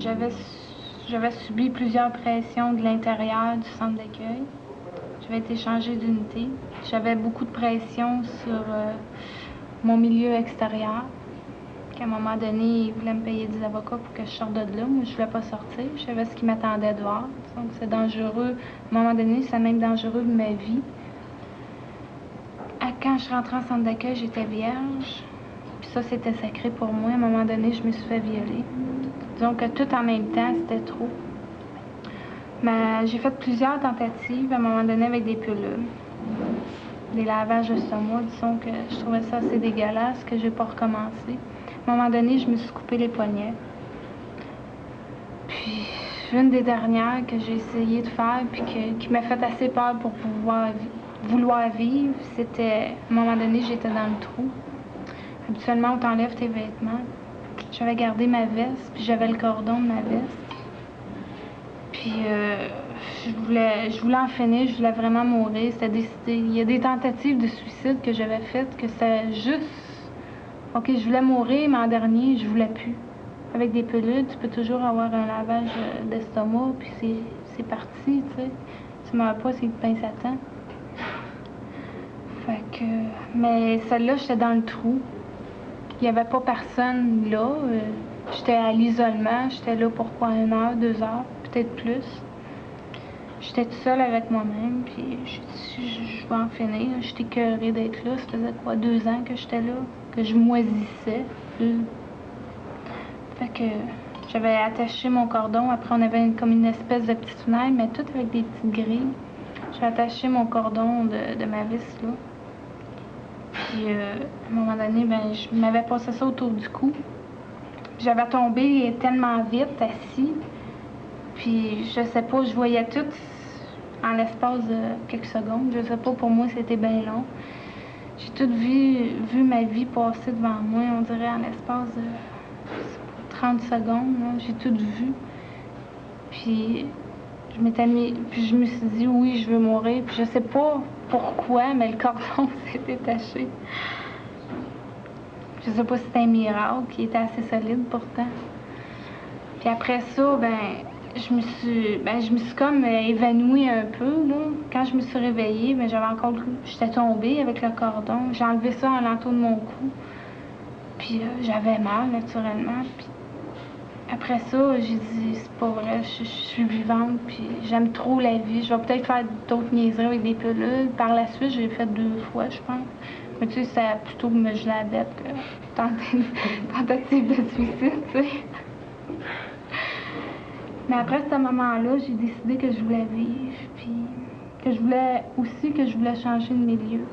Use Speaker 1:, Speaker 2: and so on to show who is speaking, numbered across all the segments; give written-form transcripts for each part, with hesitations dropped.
Speaker 1: J'avais subi plusieurs pressions de l'intérieur du centre d'accueil. J'avais été changée d'unité. J'avais beaucoup de pression sur mon milieu extérieur. Qu'à un moment donné, ils voulaient me payer des avocats pour que je sorte de là. Moi, je voulais pas sortir. Je savais ce qui m'attendait dehors. Donc, c'est dangereux. À un moment donné, c'est même dangereux de ma vie. Quand je rentrais en centre d'accueil, j'étais vierge. Puis ça, c'était sacré pour moi. À un moment donné, je me suis fait violer. Disons que tout en même temps, c'était trop. Mais j'ai fait plusieurs tentatives, à un moment donné, avec des pilules. Des lavages de stomac. Disons que je trouvais ça assez dégueulasse, que j'ai pas recommencé. À un moment donné, je me suis coupé les poignets. Puis, une des dernières que j'ai essayé de faire, puis qui m'a fait assez peur pour vouloir vivre, c'était, à un moment donné, j'étais dans le trou. Habituellement, on t'enlève tes vêtements. J'avais gardé ma veste, puis j'avais le cordon de ma veste. Puis, je voulais en finir, je voulais vraiment mourir. C'était décidé. Il y a des tentatives de suicide que j'avais faites que c'était juste... OK, je voulais mourir, mais en dernier, je voulais plus. Avec des pilules, tu peux toujours avoir un lavage d'estomac, puis c'est parti, tu sais. Tu meurs pas, c'est que pince à temps. Fait que... Mais celle-là, j'étais dans le trou. Il n'y avait pas personne là. J'étais à l'isolement. J'étais là pour quoi, 1 heure, 2 heures, peut-être plus. J'étais toute seule avec moi-même, puis j'ai dit, je vais en finir. J'étais écœurée d'être là. Ça faisait quoi, 2 ans que j'étais là, que je moisissais. Fait que j'avais attaché mon cordon. Après, on avait comme une espèce de petite fenêtre, mais tout avec des petites grilles. J'ai attaché mon cordon de ma vis, là. Puis, à un moment donné, ben, je m'avais passé ça autour du cou. Puis j'avais tombé tellement vite, assis. Puis, je sais pas, je voyais tout en l'espace de quelques secondes. Je sais pas, pour moi, c'était bien long. J'ai tout vu ma vie passer devant moi, on dirait, en l'espace de 30 secondes. J'ai tout vu. Puis, je me suis dit, oui, je veux mourir. Puis, je sais pas pourquoi, mais le cordon s'est détaché. Je sais pas si c'était un miracle, qui était assez solide pourtant. Puis après ça, je me suis comme évanouie un peu, là. Quand je me suis réveillée, j'étais tombée avec le cordon. J'ai enlevé ça en l'entour de mon cou. Puis j'avais mal, naturellement. Puis après ça, j'ai dit, c'est pas vrai, je suis vivante, puis j'aime trop la vie. Je vais peut-être faire d'autres niaiseries avec des pilules. Par la suite, j'ai fait 2 fois, je pense. Mais tu sais, c'était plutôt me geler la bête que tentative de suicide, tu sais. Mais après ce moment-là, j'ai décidé que je voulais vivre, puis que je voulais changer de milieu.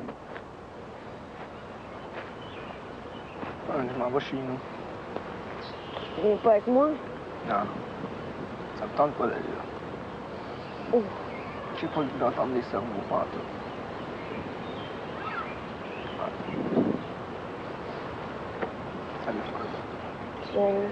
Speaker 2: Je m'en vais chez nous.
Speaker 3: Tu viens pas avec moi?
Speaker 2: Non. Ça me tente pas d'aller là.
Speaker 3: Oh.
Speaker 2: J'ai pas le goût d'entendre les cerveaux fantômes. Salut, François.
Speaker 3: Salut.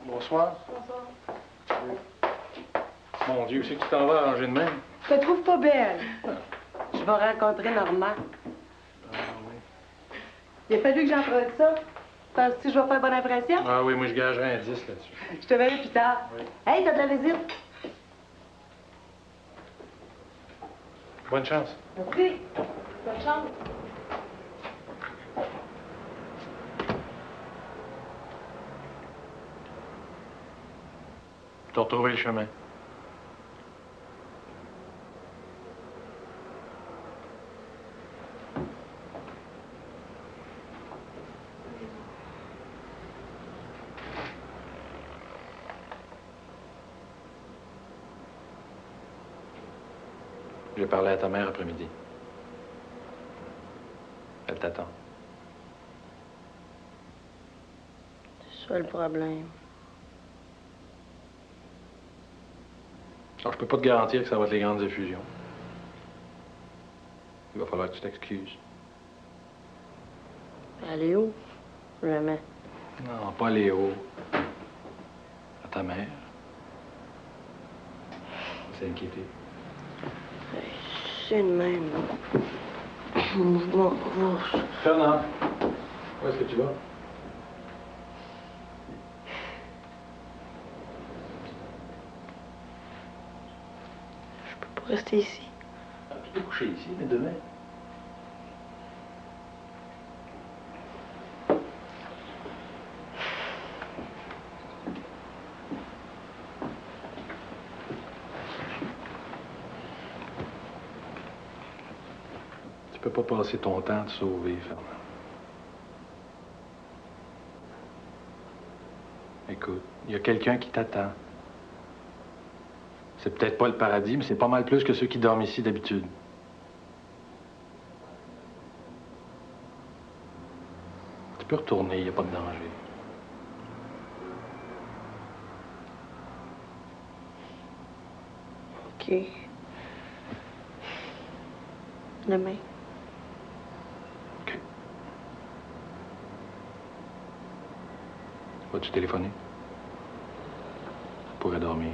Speaker 4: Bonsoir. Bonsoir. Mon Dieu, c'est que tu t'en vas arranger de même?
Speaker 3: Je te trouve pas belle. Je vais rencontrer Normand.
Speaker 4: Ah oui.
Speaker 3: Il a fallu que j'emprunte ça. Penses-tu que je vais faire bonne impression?
Speaker 4: Ah oui, moi je gagerais un 10 là-dessus.
Speaker 3: Je te verrai plus tard.
Speaker 4: Oui.
Speaker 3: Hey, t'as de la visite?
Speaker 4: Bonne chance.
Speaker 3: Merci. Bonne chance.
Speaker 4: T'as retrouvé le chemin. J'ai parlé à ta mère après-midi. Elle t'attend.
Speaker 5: C'est ça le problème.
Speaker 4: Alors, je peux pas te garantir que ça va être les grandes effusions. Il va falloir que tu t'excuses.
Speaker 5: Aller où? Jamais.
Speaker 4: Non, pas Léo. À ta mère. Elle s'est inquiétée.
Speaker 5: C'est le même. Mouvement revanche.
Speaker 4: Fernand, où est-ce que tu vas?
Speaker 5: Je peux pas rester ici.
Speaker 4: Ah, tu peux coucher ici, mais demain. Tu peux pas passer ton temps à te sauver, Fernand. Écoute, il y a quelqu'un qui t'attend. C'est peut-être pas le paradis, mais c'est pas mal plus que ceux qui dorment ici d'habitude. Tu peux retourner, il n'y a pas de danger.
Speaker 5: OK. Demain.
Speaker 4: OK. Vas-tu téléphoner? Tu pourrais dormir.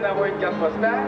Speaker 6: D'envoyer une carte postale.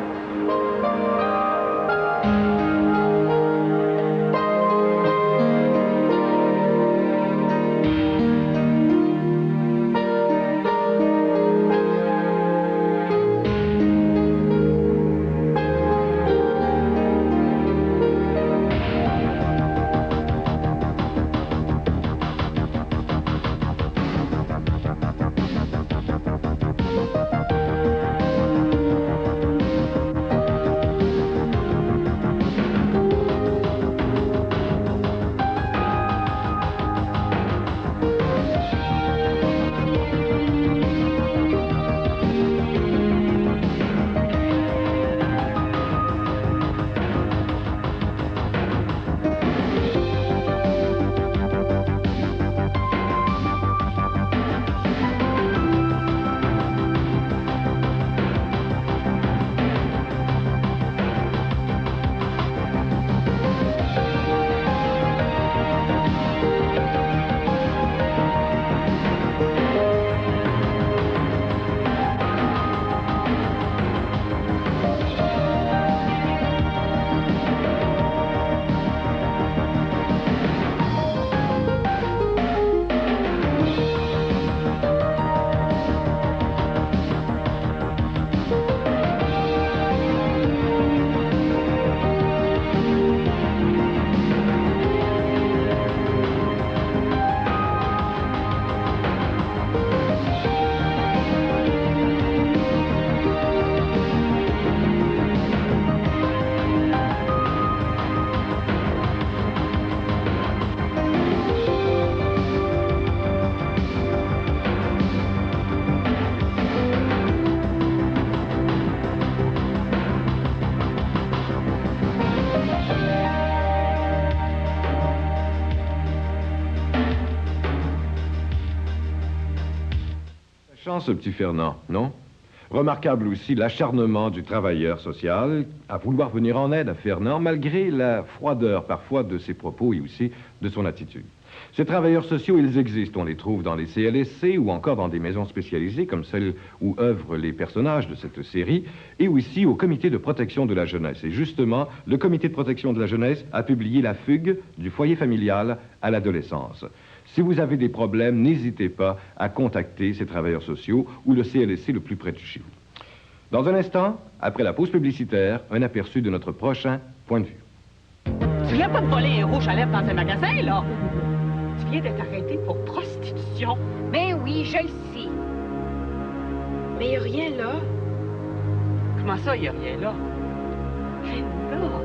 Speaker 7: Chance, ce petit Fernand, non? Remarquable aussi l'acharnement du travailleur social à vouloir venir en aide à Fernand, malgré la froideur parfois de ses propos et aussi de son attitude. Ces travailleurs sociaux, ils existent. On les trouve dans les CLSC ou encore dans des maisons spécialisées comme celles où œuvrent les personnages de cette série et aussi au comité de protection de la jeunesse. Et justement, le comité de protection de la jeunesse a publié La fugue du foyer familial à l'adolescence. Si vous avez des problèmes, n'hésitez pas à contacter ces travailleurs sociaux ou le CLSC le plus près de chez vous. Dans un instant, après la pause publicitaire, un aperçu de notre prochain point de vue.
Speaker 8: Tu viens pas de voler un rouge à lèvres dans un magasin, là? Tu viens d'être arrêté pour prostitution.
Speaker 9: Ben oui, je le sais. Mais il a rien là.
Speaker 8: Comment ça, il y a rien là? Linda!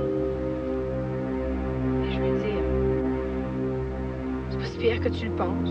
Speaker 9: Ben, je veux dire, c'est pas si pire que tu le penses.